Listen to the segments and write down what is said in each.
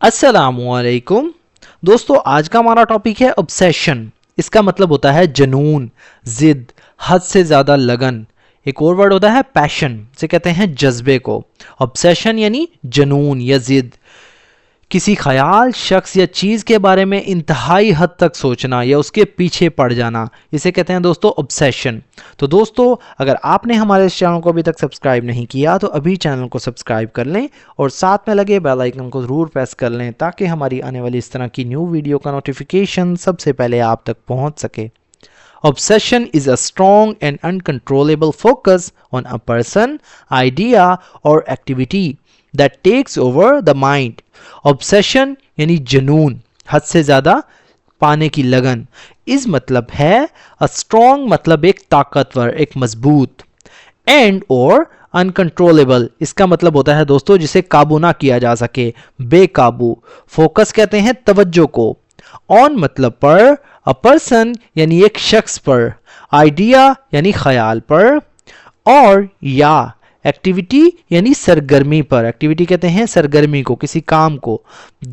السلام علیکم دوستو، آج کا ہمارا ٹاپک ہے obsession۔ اس کا مطلب ہوتا ہے جنون، ضد، حد سے زیادہ لگن۔ ایک اور ورڈ ہوتا ہے پیشن، سے کہتے ہیں جذبے کو۔ obsession یعنی جنون یا ضد، کسی خیال، شخص یا چیز کے بارے میں انتہائی حد تک سوچنا یا اس کے پیچھے پڑ جانا، اسے کہتے ہیں دوستو obsession۔ تو دوستو، اگر آپ نے ہمارے اس چینل کو ابھی تک سبسکرائب نہیں کیا تو ابھی چینل کو سبسکرائب کر لیں اور ساتھ میں لگے بیل آئیکن کو ضرور پریس کر لیں تاکہ ہماری آنے والی اس طرح کی نیو ویڈیو کا نوٹیفیکیشن سب سے پہلے آپ تک پہنچ سکے۔ Obsession is a strong and uncontrollable focus on a person, idea or activity that takes over the mind۔ Obsession یعنی جنون، حد سے زیادہ پانے کی لگن۔ اس مطلب ہے a strong مطلب ایک طاقتور، ایک مضبوط، and or uncontrollable اس کا مطلب ہوتا ہے دوستو جسے قابو نہ کیا جا سکے، بے قابو۔ فوکس کہتے ہیں توجہ کو۔ on مطلب پر، a person یعنی ایک شخص پر، idea یعنی خیال پر، اور یا ایکٹیویٹی یعنی سرگرمی پر۔ ایکٹیویٹی کہتے ہیں سرگرمی کو، کسی کام کو۔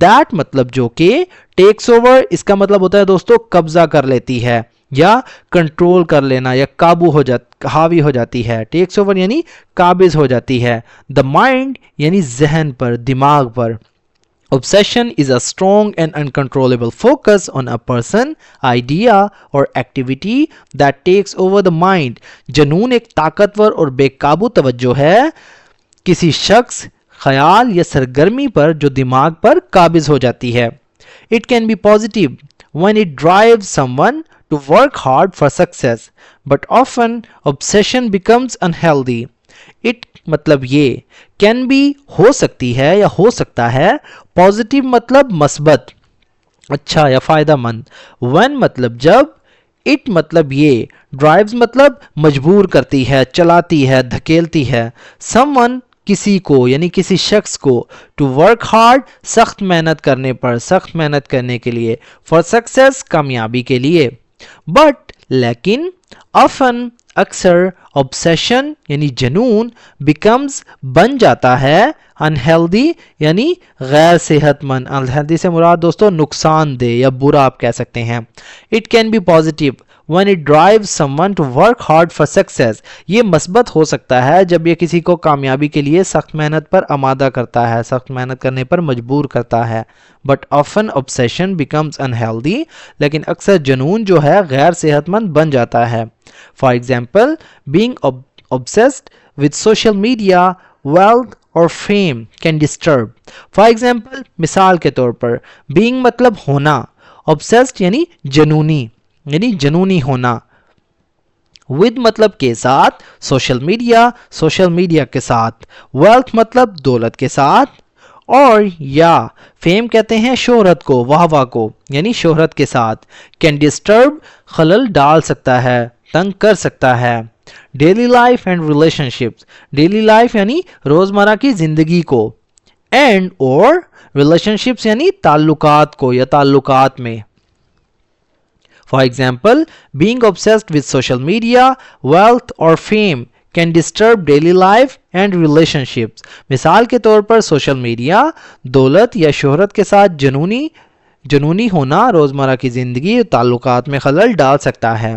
that مطلب جو کہ takes over اس کا مطلب ہوتا ہے دوستو قبضہ کر لیتی ہے یا کنٹرول کر لینا یا قابو ہو حاوی ہو جاتی ہے۔ takes over یعنی قابض ہو جاتی ہے۔ the mind یعنی ذہن پر، دماغ پر۔ Obsession is a strong and uncontrollable focus on a person, idea or activity that takes over the mind۔ جنون ایک طاقتور اور بے قابو توجہ ہے کسی شخص، خیال یا سرگرمی پر جو دماغ پر قابض ہو جاتی ہے۔ It can be positive when it drives someone to work hard for success, but often obsession becomes unhealthy۔ It مطلب یہ can be ہو سکتی ہے یا ہو سکتا ہے، positive مطلب مثبت، اچھا یا فائدہ مند، when مطلب جب، it مطلب یہ، drives مطلب مجبور کرتی ہے، چلاتی ہے، دھکیلتی ہے، someone کسی کو یعنی کسی شخص کو، to work hard سخت محنت کرنے پر، سخت محنت کرنے کے لیے، for success کامیابی کے لیے۔ but لیکن often اکثر obsession یعنی جنون becomes بن جاتا ہے unhealthy یعنی غیر صحت مند۔ unhealthy سے مراد دوستو نقصان دہ یا برا آپ کہہ سکتے ہیں۔ it can be positive when it drives someone to work hard for success۔ یہ مثبت ہو سکتا ہے جب یہ کسی کو کامیابی کے لیے سخت محنت پر آمادہ کرتا ہے، سخت محنت کرنے پر مجبور کرتا ہے۔ but often obsession becomes unhealthy لیکن اکثر جنون جو ہے غیر صحت مند بن جاتا ہے۔ For example, being obsessed with social media, wealth or fame can disturb۔ For example مثال کے طور پر being مطلب ہونا، obsessed یعنی جنونی ہونا، with مطلب کے ساتھ، social media کے ساتھ، wealth مطلب دولت کے ساتھ، اور یا فیم کہتے ہیں شہرت کو، واہ واہ کو، یعنی شہرت کے ساتھ۔ can disturb خلل ڈال سکتا ہے، تنگ کر سکتا ہے۔ Daily life and relationships, daily life یعنی روزمرہ کی زندگی کو، اینڈ اور ریلیشنشپس یعنی تعلقات کو یا تعلقات میں۔ For example being obsessed with social media, wealth or fame can disturb daily life and relationships۔ مثال کے طور پر سوشل میڈیا، دولت یا شہرت کے ساتھ جنونی ہونا روزمرہ کی زندگی اور تعلقات میں خلل ڈال سکتا ہے۔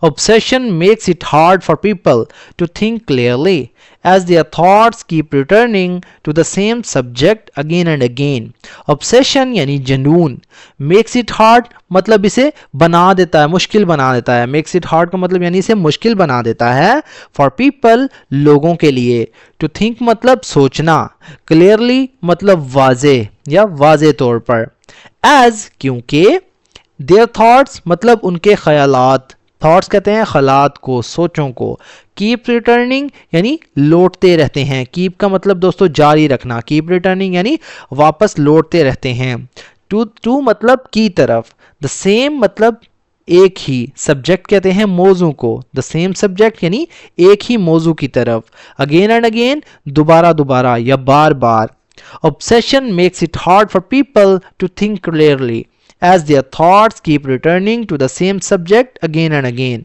Obsession makes it hard for people to think clearly as their thoughts keep returning to the same subject again and again۔ Obsession یعنی جنون، makes it hard مطلب اسے بنا دیتا ہے، مشکل بنا دیتا ہے۔ makes it hard کا مطلب یعنی اسے مشکل بنا دیتا ہے for people لوگوں کے لیے، to think مطلب سوچنا، clearly مطلب واضح یا واضح طور پر، as کیونکہ، their thoughts مطلب ان کے خیالات، تھاٹس کہتے ہیں خیالات کو، سوچوں کو، کیپ ریٹرننگ یعنی لوٹتے رہتے ہیں، کیپ کا مطلب دوستو جاری رکھنا، کیپ ریٹرننگ یعنی واپس لوٹتے رہتے ہیں، ٹو مطلب کی طرف، دا سیم مطلب ایک ہی، سبجیکٹ کہتے ہیں موضوع کو، دا سیم سبجیکٹ یعنی ایک ہی موضوع کی طرف، اگین اینڈ اگین دوبارہ یا بار بار۔ Obsession makes it hard for people to think clearly as their thoughts keep returning to the same subject again and again.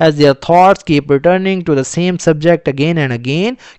as their thoughts keep returning to the same subject again and again,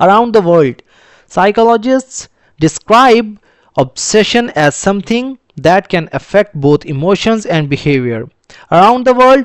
Around the world, psychologists describe obsession as something that can affect both emotions and behavior. Around the world,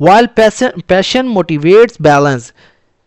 While passion motivates balance,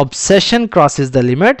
Obsession crosses the limit,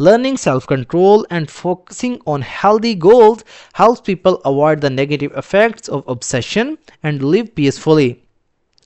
Learning self-control and focusing on healthy goals helps people avoid the negative effects of obsession and live peacefully.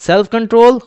self-control